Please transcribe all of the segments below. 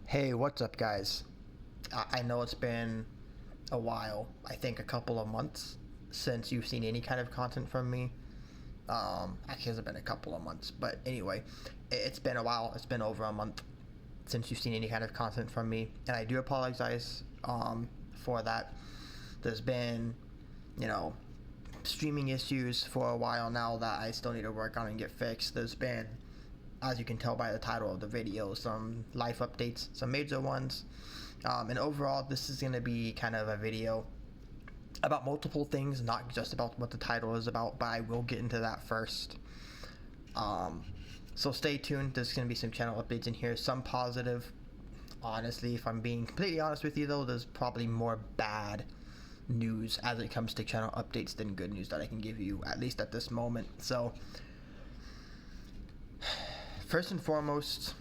Hey, what's up, guys? I know it's been a while, I think a couple of months since you've seen any kind of content from me. Actually, it's been a couple of months, but anyway, it's been a while. It's been over a month since you've seen any kind of content from me, and I do apologize for that. There's been, you know, streaming issues for a while now that I still need to work on and get fixed. There's been, as you can tell by the title of the video, some life updates, some major ones. And overall, this is going to be kind of a video about multiple things, not just about what the title is about, but I will get into that first. So stay tuned. There's going to be some channel updates in here, some positive. Honestly, if I'm being completely honest with you, though, there's probably more bad news as it comes to channel updates than good news that I can give you, at least at this moment. So first and foremost,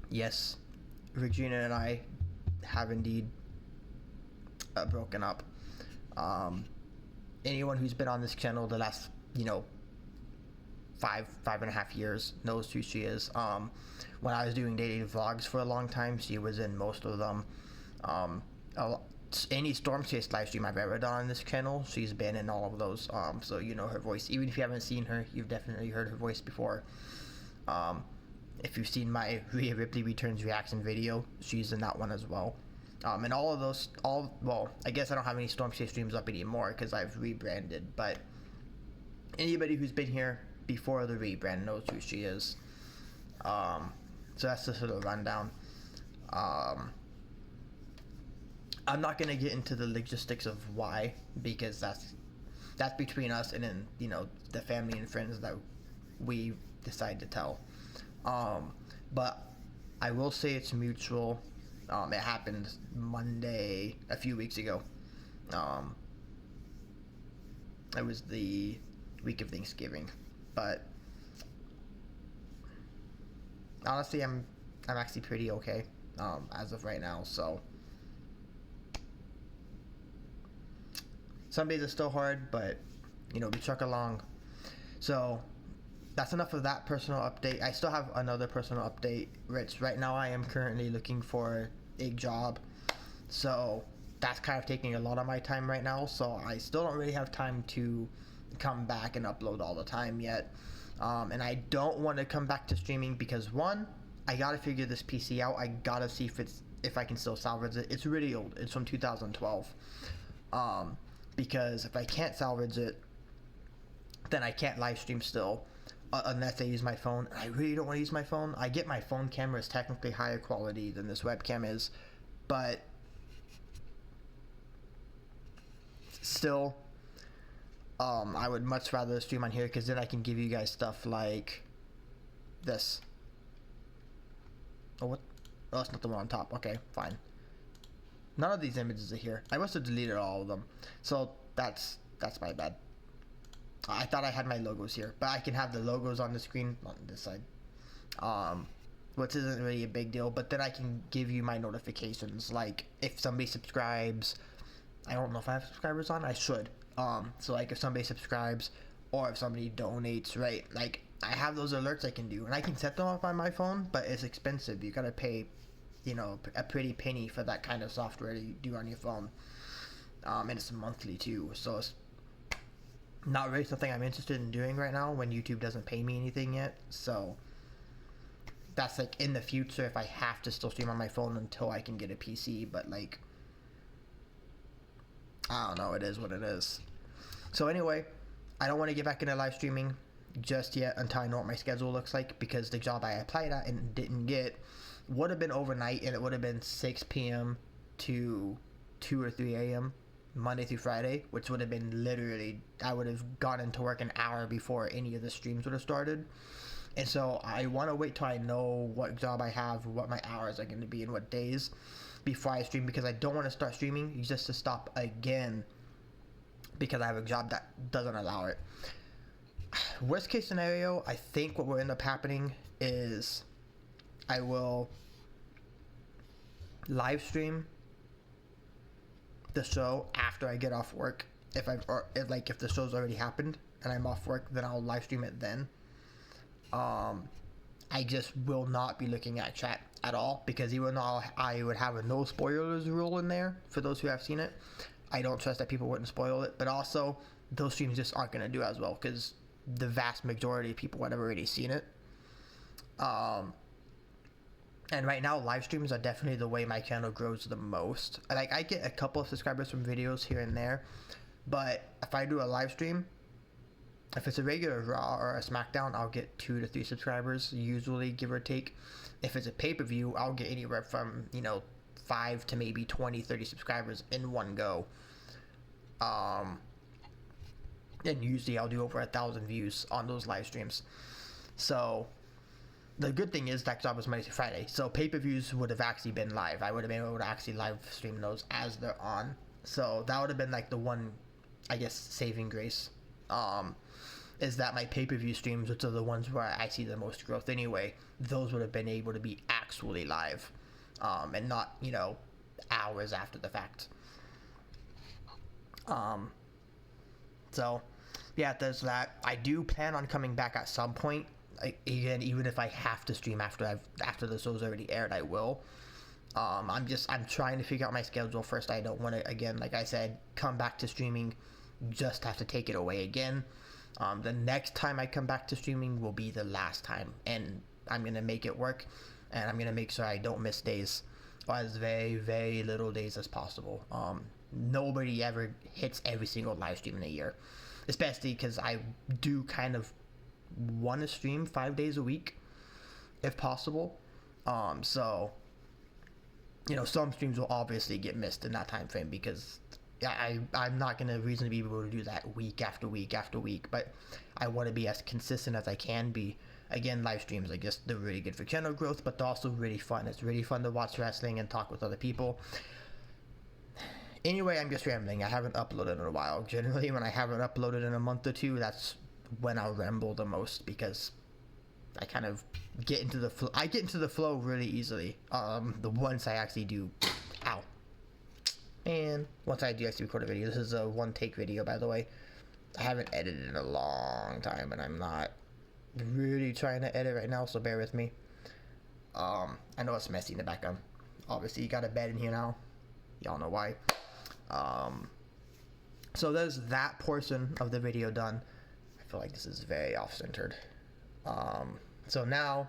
yes, Regina and I have indeed broken up. Anyone who's been on this channel the last, five and a half years knows who she is. When I was doing daily vlogs for a long time, she was in most of them. Any Storm Chase live stream I've ever done on this channel, she's been in all of those. So you know her voice. Even if you haven't seen her, you've definitely heard her voice before. If you've seen my Rhea Ripley Returns reaction video, she's in that one as well. And all of those, well, I guess I don't have any Storm Chase streams up anymore because I've rebranded, but anybody who's been here before the rebrand knows who she is. So that's just a little rundown. I'm not going to get into the logistics of why, because that's between us and then, the family and friends that we decide to tell. But I will say it's mutual. It happened Monday a few weeks ago. It was the week of Thanksgiving, but honestly, I'm actually pretty okay as of right now. So some days are still hard, but we truck along. So that's enough of that personal update. I still have another personal update, which right now I am currently looking for a job. So that's kind of taking a lot of my time right now. So I still don't really have time to come back and upload all the time yet. And I don't want to come back to streaming because, one, I gotta figure this PC out. I gotta see if I can still salvage it. It's really old. It's from 2012. Because if I can't salvage it, then I can't live stream still. Unless I use my phone. I really don't want to use my phone. I get my phone camera is technically higher quality than this webcam is, but still, I would much rather stream on here because then I can give you guys stuff like this. Oh, what? Oh, that's not the one on top. Okay, fine. None of these images are here. I must have deleted all of them. So that's my bad. I thought I had my logos here, but I can have the logos on the screen on this side, which isn't really a big deal. But then I can give you my notifications, like if somebody subscribes. I don't know if I have subscribers on. I should. So like if somebody subscribes or if somebody donates, right? Like I have those alerts I can do, and I can set them up on my phone, but it's expensive. You gotta pay, a pretty penny for that kind of software to do on your phone, and it's monthly too. So it's not really something I'm interested in doing right now when YouTube doesn't pay me anything yet. So that's like in the future if I have to still stream on my phone until I can get a PC. But like, I don't know, it is what it is. So anyway, I don't want to get back into live streaming just yet until I know what my schedule looks like, because the job I applied at and didn't get would have been overnight, and it would have been 6 p.m. to 2 or 3 a.m. Monday through Friday, which would have been literally, I would have gone into work an hour before any of the streams would have started. And so I want to wait till I know what job I have, what my hours are going to be, and what days before I stream, because I don't want to start streaming just to stop again because I have a job that doesn't allow it. Worst case scenario, I think what will end up happening is I will live stream the show after I get off work. If the show's already happened and I'm off work, then I'll live stream it then. I I just will not be looking at chat at all, because even though I would have a no spoilers rule in there for those who have seen it, I don't trust that people wouldn't spoil it. But also, those streams just aren't going to do as well because the vast majority of people would have already seen it. And right now, live streams are definitely the way my channel grows the most. Like, I get a couple of subscribers from videos here and there, but if I do a live stream, if it's a regular Raw or a SmackDown, I'll get 2 to 3 subscribers, usually, give or take. If it's a pay-per-view, I'll get anywhere from, 5 to maybe 20, 30 subscribers in one go. And usually I'll do over 1,000 views on those live streams. So the good thing is that job was Monday to Friday, so pay-per-views would have actually been live. I would have been able to actually live stream those as they're on. So that would have been like the one, I guess, saving grace. Is that my pay-per-view streams, which are the ones where I see the most growth anyway, those would have been able to be actually live, and not, hours after the fact. So yeah, there's that. I do plan on coming back at some point. Again, even if I have to stream after the show's already aired, I will. I'm trying to figure out my schedule first. I don't want to, again, like I said, come back to streaming, just have to take it away again. The next time I come back to streaming will be the last time, and I'm gonna make it work, and I'm gonna make sure I don't miss days, or as very, very little days as possible. Nobody ever hits every single live stream in a year, especially because I do kind of want to stream 5 days a week if possible. So some streams will obviously get missed in that time frame, because I'm not going to reasonably be able to do that week after week after week, but I want to be as consistent as I can be. Again, live streams, I guess they're really good for channel growth, but they're also really fun. It's really fun to watch wrestling and talk with other people. Anyway, I'm just rambling. I haven't uploaded in a while. Generally, when I haven't uploaded in a month or two, that's when I'll ramble the most, because I kind of get into the flow. I get into the flow really easily. The once I actually do, and once I do actually record a video. This is a one take video, by the way. I haven't edited in a long time, and I'm not really trying to edit right now, so bear with me. I know it's messy in the background. Obviously, you got a bed in here now. Y'all know why. So there's that portion of the video done. I feel like this is very off-centered. So now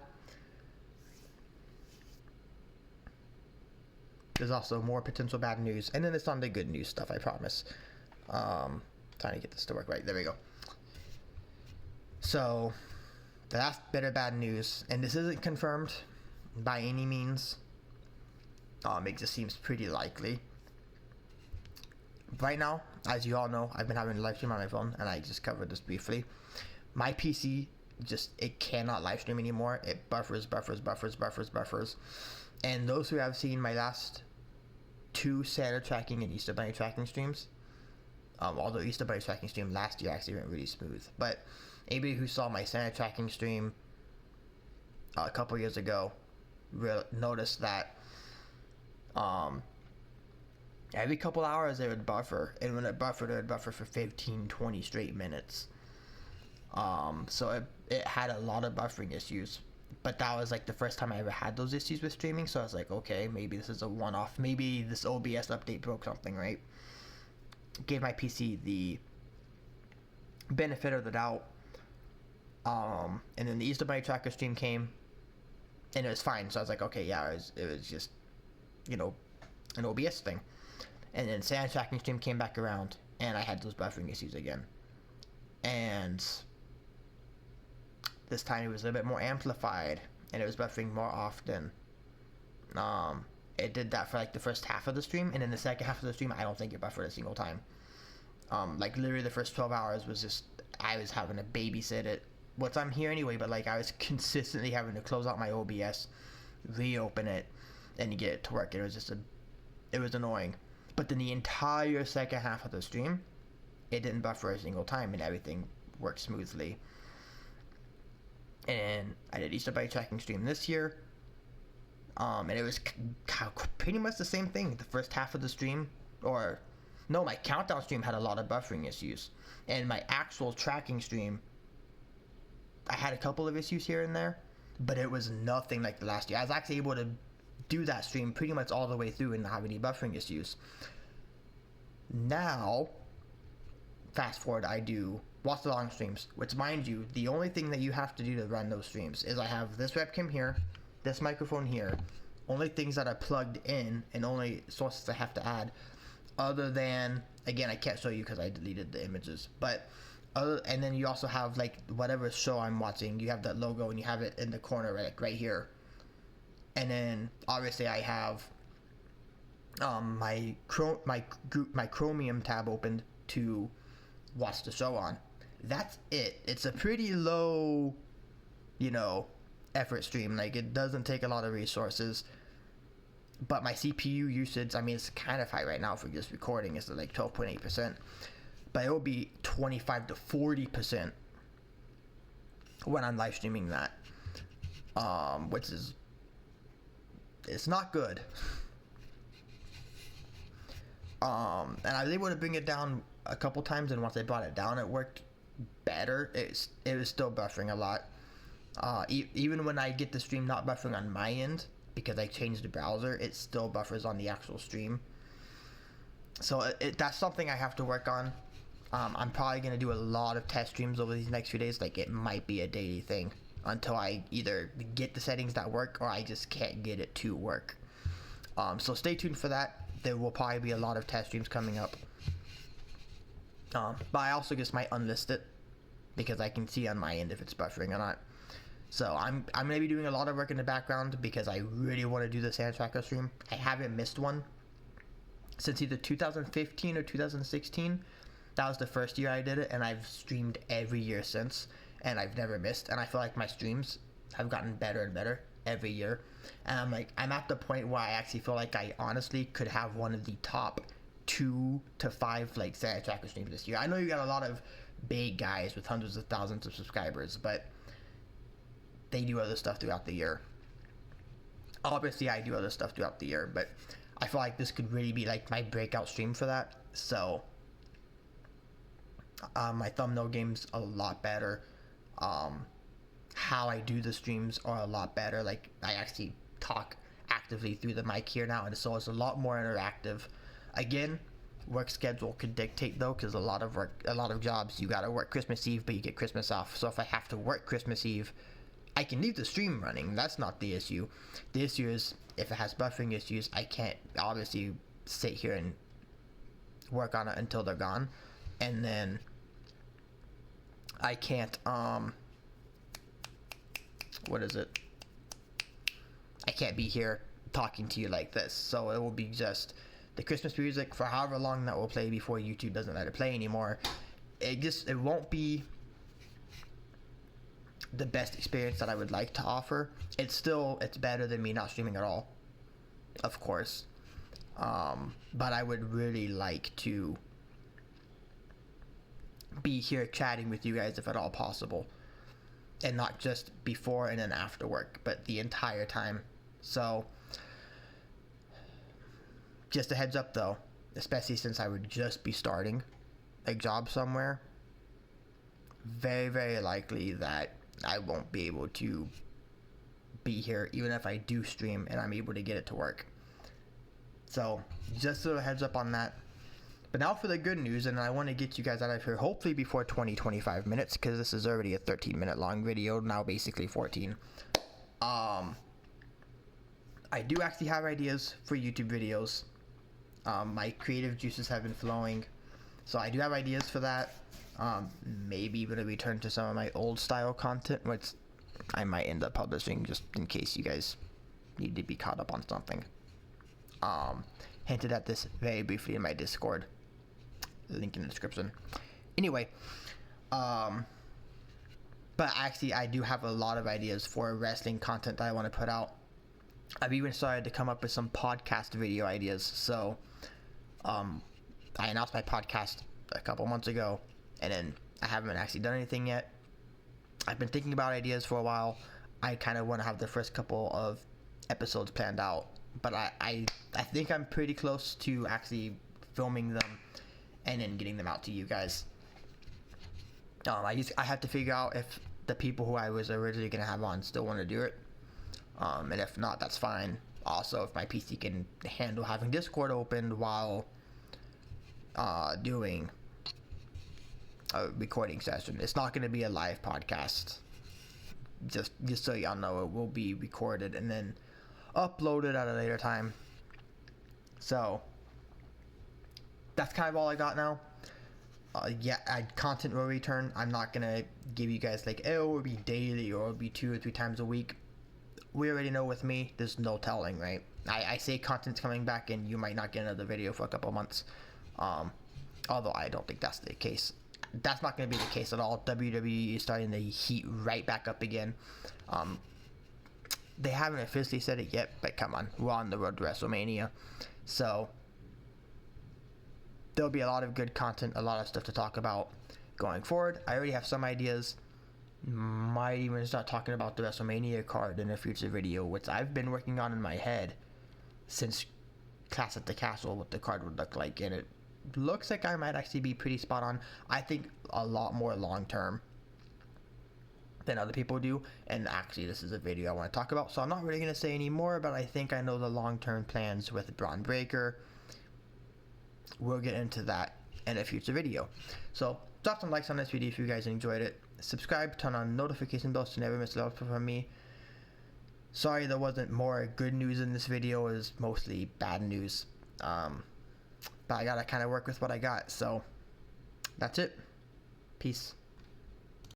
there's also more potential bad news, and then it's on the good news stuff, I promise. Trying to get this to work right. There we go. So the last bit of bad news, and this isn't confirmed by any means. It just seems pretty likely. Right now, as you all know, I've been having a live stream on my phone, and I just covered this briefly. My PC it cannot live stream anymore. It buffers. And those who have seen my last 2 Santa tracking and Easter Bunny tracking streams, although Easter Bunny tracking stream last year actually went really smooth, but anybody who saw my Santa tracking stream a couple years ago noticed that every couple hours it would buffer, and when it would buffer for 15-20 straight minutes. So it had a lot of buffering issues, but that was like the first time I ever had those issues with streaming, so I was like, okay, maybe this is a one-off, maybe this OBS update broke something, right? Gave my PC the benefit of the doubt, and then the Easter Bunny tracker stream came, and it was fine, so I was like, okay, yeah, it was just, an OBS thing. And then Santa tracking stream came back around, and I had those buffering issues again, and this time it was a little bit more amplified, and it was buffering more often. It did that for like the first half of the stream, and in the second half of the stream, I don't think it buffered a single time. Like literally the first 12 hours was just, I was having to babysit it. What's I'm here anyway, but like I was consistently having to close out my OBS, reopen it, and get it to work. It was annoying. But then the entire second half of the stream, it didn't buffer a single time, and everything worked smoothly. And I did Easter Bunny tracking stream this year, and it was pretty much the same thing. The first half of the stream, my countdown stream had a lot of buffering issues, and my actual tracking stream, I had a couple of issues here and there, but it was nothing like the last year. I was actually able to do that stream pretty much all the way through and not have any buffering issues. Now, fast forward, I do watch the long streams, which, mind you, the only thing that you have to do to run those streams is I have this webcam here, this microphone here, only things that are plugged in and only sources I have to add, other than, again, I can't show you because I deleted the images, but and then you also have like whatever show I'm watching, you have that logo and you have it in the corner right here. And then obviously I have my Chromium tab opened to watch the show on. That's it. It's a pretty low, effort stream. Like, it doesn't take a lot of resources, but my CPU usage, I mean, it's kind of high right now for just recording. It's like 12.8%, but it will be 25 to 40% when I'm live streaming that, which is, it's not good. And I was able to bring it down a couple times, and once I brought it down, it worked better. It was still buffering a lot. Even when I get the stream not buffering on my end, because I changed the browser, it still buffers on the actual stream. So that's something I have to work on. I'm probably going to do a lot of test streams over these next few days. Like, it might be a daily thing until I either get the settings that work or I just can't get it to work. So stay tuned for that. There will probably be a lot of test streams coming up. But I also just might unlist it because I can see on my end if it's buffering or not. So I'm going to be doing a lot of work in the background because I really want to do the Sand Tracker stream. I haven't missed one since either 2015 or 2016. That was the first year I did it, and I've streamed every year since, and I've never missed. And I feel like my streams have gotten better and better every year. And I'm at the point where I actually feel like I honestly could have one of the top 2 to 5 like Sand Tracker streams this year. I know you got a lot of big guys with hundreds of thousands of subscribers, but they do other stuff throughout the year. Obviously, I do other stuff throughout the year, but I feel like this could really be like my breakout stream for that. So my thumbnail game's a lot better. How I do the streams are a lot better. Like, I actually talk actively through the mic here now, and so it's a lot more interactive. Again, work schedule could dictate though, because a lot of jobs you gotta work Christmas Eve, but you get Christmas off. So if I have to work Christmas Eve, I can leave the stream running. That's not the issue. The issue is if it has buffering issues, I can't obviously sit here and work on it until they're gone, and then I can't I can't be here talking to you like this. So it will be just the Christmas music for however long that will play before YouTube doesn't let it play anymore. It won't be the best experience that I would like to offer. It's better than me not streaming at all, of course. But I would really like to be here chatting with you guys if at all possible, and not just before and then after work, but the entire time. So just a heads up though, especially since I would just be starting a job somewhere, very, very likely that I won't be able to be here even if I do stream and I'm able to get it to work. So just a heads up on that. But now for the good news, and I want to get you guys out of here hopefully before 25 minutes, because this is already a 13-minute long video, now basically 14. I do actually have ideas for YouTube videos. My creative juices have been flowing, so I do have ideas for that. Maybe even a return to some of my old style content, which I might end up publishing just in case you guys need to be caught up on something. Hinted at this very briefly in my Discord, link in the description. Anyway, but actually I do have a lot of ideas for wrestling content that I want to put out. I've even started to come up with some podcast video ideas. So I announced my podcast a couple months ago, and then I haven't actually done anything yet. I've been thinking about ideas for a while. I kind of want to have the first couple of episodes planned out, but I think I'm pretty close to actually filming them and then getting them out to you guys. I have to figure out if the people who I was originally going to have on still want to do it. And if not, that's fine. Also, if my PC can handle having Discord opened while doing a recording session. It's not going to be a live podcast. Just so y'all know, it will be recorded and then uploaded at a later time. So that's kind of all I got now. Content will return. I'm not gonna give you guys like, oh, it will be daily or it'll be 2 or 3 times a week. We already know with me, there's no telling, right? I say content's coming back and you might not get another video for a couple months. Although I don't think that's the case. That's not going to be the case at all. WWE is starting to heat right back up again. They haven't officially said it yet, but come on, we're on the road to WrestleMania. So there'll be a lot of good content, a lot of stuff to talk about going forward. I already have some ideas. Might even start talking about the WrestleMania card in a future video, which I've been working on in my head since Clash at the Castle, what the card would look like, and it looks like I might actually be pretty spot on. I think a lot more long term than other people do, and actually this is a video I want to talk about, so I'm not really going to say any more, but I think I know the long term plans with Braun Breaker. We'll get into that in a future video. So drop some likes on this video if you guys enjoyed it. Subscribe, turn on notification bells to never miss a upload from me. Sorry there wasn't more good news in this video, it was mostly bad news. But I gotta kind of work with what I got, so that's it. Peace.